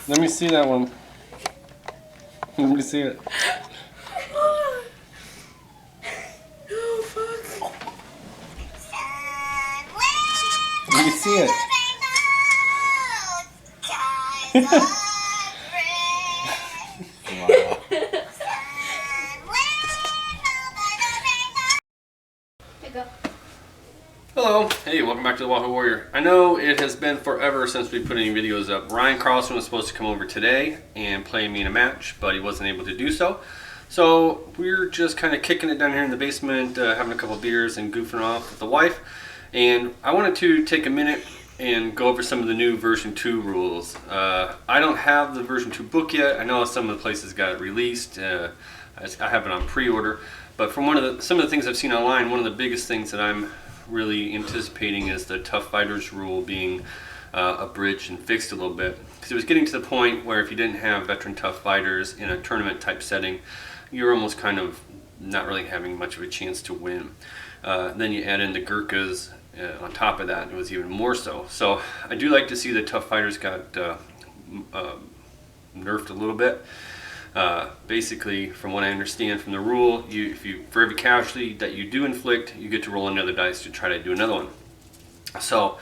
Let me see that one. Let me see it. Oh, fuck. Let me see it. Wow. Hello, hey, welcome back to the WahooWarrior. I know it has been forever since we put any videos up. Ryan Carlson was supposed to come over today and play me in a match, but he wasn't able to do so. So we're just kind of kicking it down here in the basement, having a couple beers and goofing off with the wife. And I wanted to take a minute and go over some of the new version 2 rules. I don't have the version 2 book yet. I know some of the places got it released. I have it on pre-order. But from some of the things I've seen online, one of the biggest things that I'm really anticipating is the Tough Fighters rule being abridged and fixed a little bit. Because it was getting to the point where if you didn't have veteran Tough Fighters in a tournament type setting, you're almost kind of not really having much of a chance to win. Then you add in the Gurkhas on top of that, and it was even more so. So I do like to see the Tough Fighters got nerfed a little bit. Basically, from what I understand from the rule, for every casualty that you do inflict, you get to roll another dice to try to do another one. So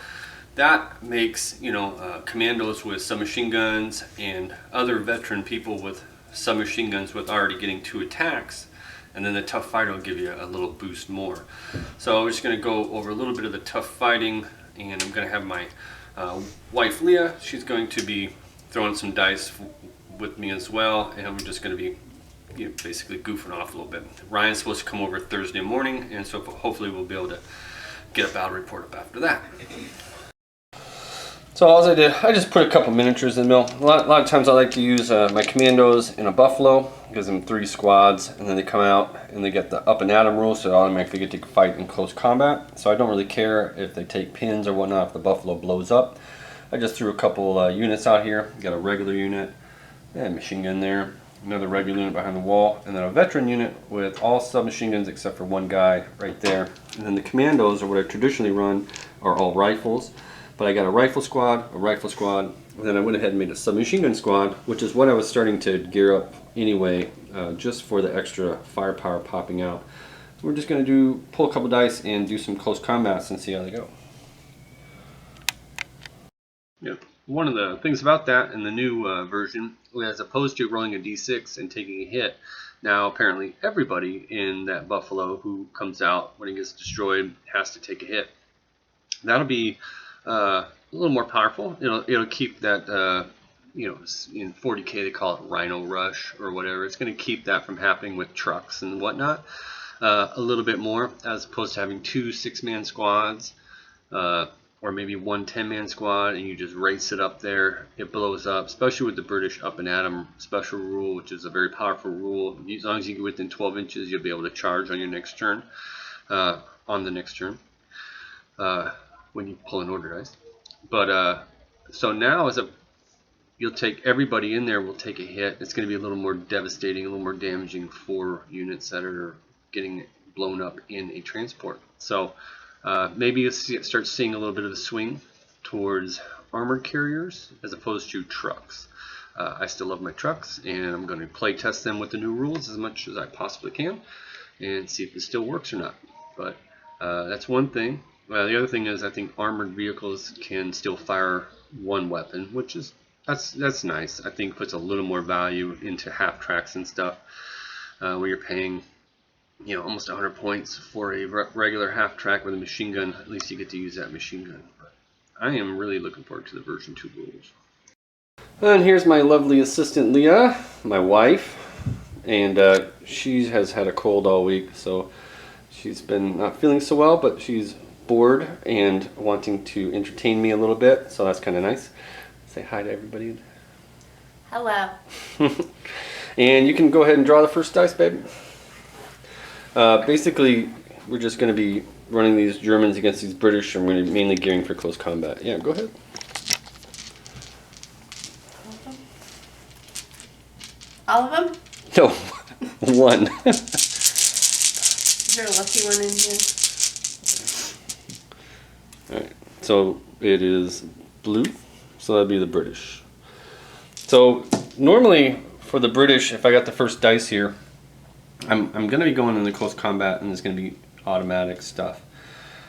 that makes, commandos with submachine guns and other veteran people with submachine guns with already getting 2 attacks, and then the tough fighter will give you a little boost more. So we're just going to go over a little bit of the tough fighting, and I'm going to have my wife Leah. She's going to be throwing some dice with me as well, and I'm just going to be basically goofing off a little bit. Ryan's supposed to come over Thursday morning, and so hopefully we'll be able to get a battle report up after that. So all I did, I just put a couple miniatures in the middle. A lot of times I like to use my commandos in a buffalo, gives them 3 squads, and then they come out and they get the up and at 'em rule, so they automatically get to fight in close combat. So I don't really care if they take pins or whatnot if the buffalo blows up. I just threw a couple units out here. Got a regular unit, and machine gun there, another regular unit behind the wall, and then a veteran unit with all submachine guns except for one guy right there. And then the commandos, or what I traditionally run, are all rifles. But I got a rifle squad, and then I went ahead and made a submachine gun squad, which is what I was starting to gear up anyway, just for the extra firepower popping out. So we're just going to pull a couple dice and do some close combats and see how they go. Yep. One of the things about that in the new version, as opposed to rolling a d6 and taking a hit, now apparently everybody in that buffalo who comes out when he gets destroyed has to take a hit. That'll be a little more powerful. It'll keep that, in 40K they call it Rhino Rush or whatever. It's going to keep that from happening with trucks and whatnot a little bit more, as opposed to having 2 6-man squads. Or maybe 1 10-man squad, and you just race it up there. It blows up, especially with the British up and at 'em special rule, which is a very powerful rule. As long as you get within 12 inches, you'll be able to charge on your next turn, when you pull an order dice. But so now you'll take everybody in there will take a hit. It's going to be a little more devastating, a little more damaging for units that are getting blown up in a transport. So maybe you'll start seeing a little bit of a swing towards armored carriers as opposed to trucks. I still love my trucks, and I'm going to play test them with the new rules as much as I possibly can and see if it still works or not. But that's one thing. The other thing is I think armored vehicles can still fire 1 weapon, which is that's nice. I think puts a little more value into half tracks and stuff where you're paying almost 100 points for a regular half track with a machine gun. At least you get to use that machine gun. But I am really looking forward to the version 2 rules. And here's my lovely assistant Leah, my wife, and she has had a cold all week, so she's been not feeling so well, but she's bored and wanting to entertain me a little bit, so that's kind of nice. Say hi to everybody. Hello. And you can go ahead and draw the first dice, baby. Basically, we're just going to be running these Germans against these British, and we're going to be mainly gearing for close combat. Yeah, go ahead. All of them? No, 1. Is there a lucky one in here? Alright, so it is blue, so that'd be the British. So normally for the British, if I got the first dice here, I'm going to be going into close combat, and it's going to be automatic stuff.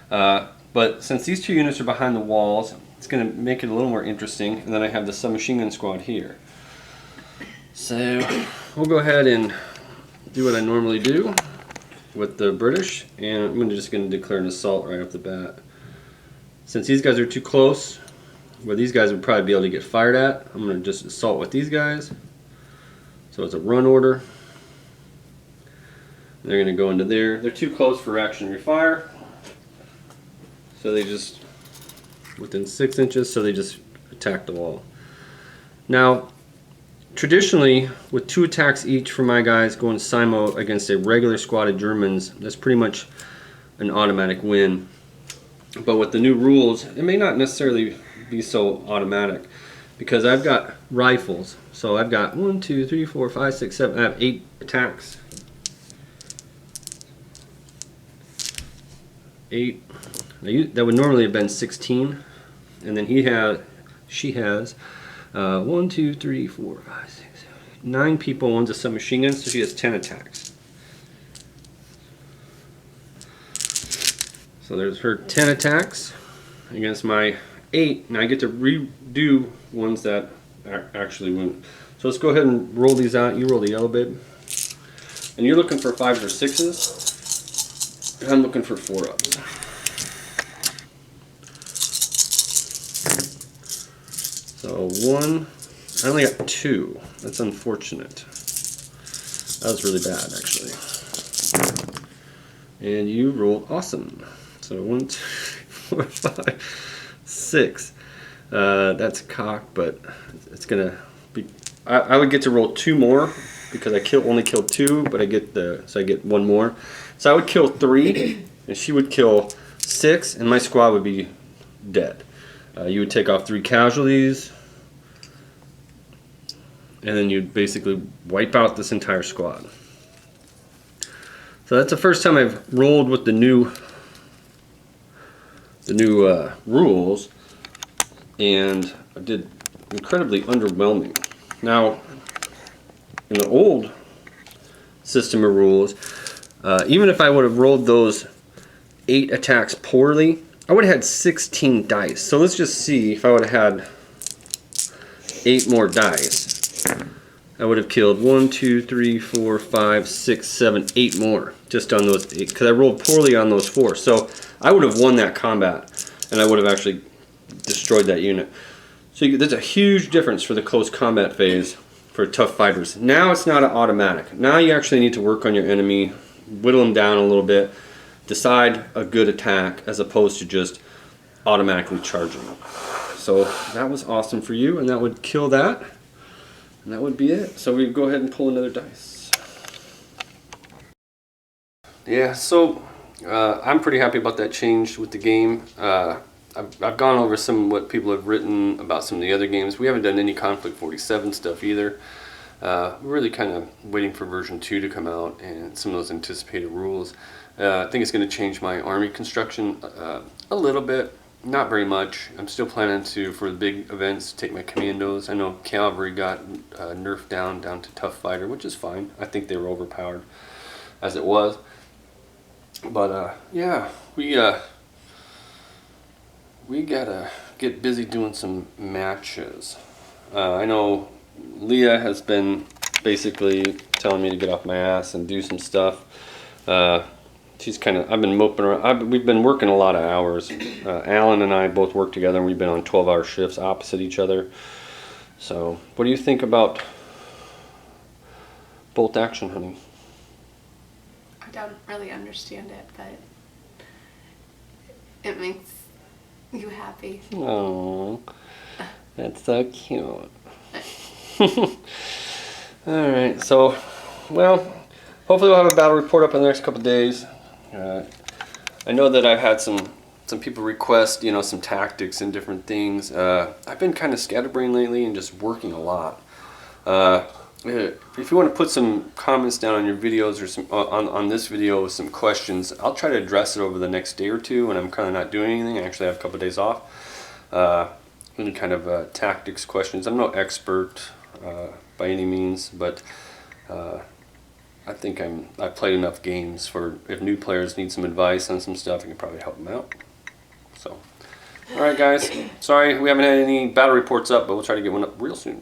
But since these two units are behind the walls, it's going to make it a little more interesting. And then I have the submachine gun squad here. So we'll go ahead and do what I normally do with the British, and I'm just going to declare an assault right off the bat. Since these guys are too close, where these guys would probably be able to get fired at, I'm going to just assault with these guys. So it's a run order. They're going to go into there. They're too close for reactionary fire. So they just, within 6 inches, so they just attack the wall. Now, traditionally, with 2 attacks each for my guys going simo against a regular squad of Germans, that's pretty much an automatic win. But with the new rules, it may not necessarily be so automatic, because I've got rifles. So I've got 1, 2, 3, 4, 5, 6, 7, I have 8 attacks. 8. That would normally have been 16, and then she has 1, 2, 3, 4, 5, 6, 7, 8, 9 people. One's a submachine gun, so she has 10 attacks. So there's her 10 attacks against my 8, and I get to redo ones that actually win. So let's go ahead and roll these out. You roll the yellow, babe. And you're looking for 5s or 6s, and I'm looking for 4-ups. So 1, I only got 2. That's unfortunate. That was really bad, actually. And you rolled awesome. So 1, 2, 4, 5, 6. That's cocked, but it's gonna be. I would get to roll 2 more because I only killed 2, but I get I get 1 more. So I would kill 3, and she would kill 6, and my squad would be dead. You would take off 3 casualties, and then you'd basically wipe out this entire squad. So that's the first time I've rolled with the new rules, and I did incredibly underwhelming. Now, in the old system of rules, even if I would have rolled those 8 attacks poorly, I would have had 16 dice. So let's just see if I would have had 8 more dice. I would have killed 1, 2, 3, 4, 5, 6, 7, 8 more just on those 8, because I rolled poorly on those 4. So I would have won that combat, and I would have actually destroyed that unit. So there's a huge difference for the close combat phase for tough fighters. Now it's not an automatic. Now you actually need to work on your enemy, whittle them down a little bit, decide a good attack as opposed to just automatically charging. So that was awesome for you, and that would kill that. And that would be it. So we go ahead and pull another dice. Yeah, so I'm pretty happy about that change with the game. I've gone over some of what people have written about some of the other games. We haven't done any Conflict 47 stuff either. We're really kind of waiting for version 2 to come out and some of those anticipated rules. I think it's going to change my army construction a little bit. Not very much. I'm still planning to, for the big events, take my commandos. I know cavalry got nerfed down to tough fighter, which is fine. I think they were overpowered as it was. But yeah, we gotta get busy doing some matches. I know Leah has been basically telling me to get off my ass and do some stuff. She's I've been moping around. We've been working a lot of hours. Alan and I both work together, and we've been on 12-hour shifts opposite each other. So, what do you think about bolt action, honey? I don't really understand it, but it makes you happy. Oh, that's so cute. Alright, so, well, hopefully we'll have a battle report up in the next couple of days. I know that I've had some people request, some tactics and different things. I've been kind of scatterbrained lately and just working a lot. If you want to put some comments down on your videos or some on this video with some questions, I'll try to address it over the next day or two when I'm kind of not doing anything. I actually have a couple of days off. Any kind of tactics questions. I'm no expert. by any means, but I think I've played enough games for if new players need some advice on some stuff, I can probably help them out. So, all right, guys. Sorry we haven't had any battle reports up, but we'll try to get one up real soon.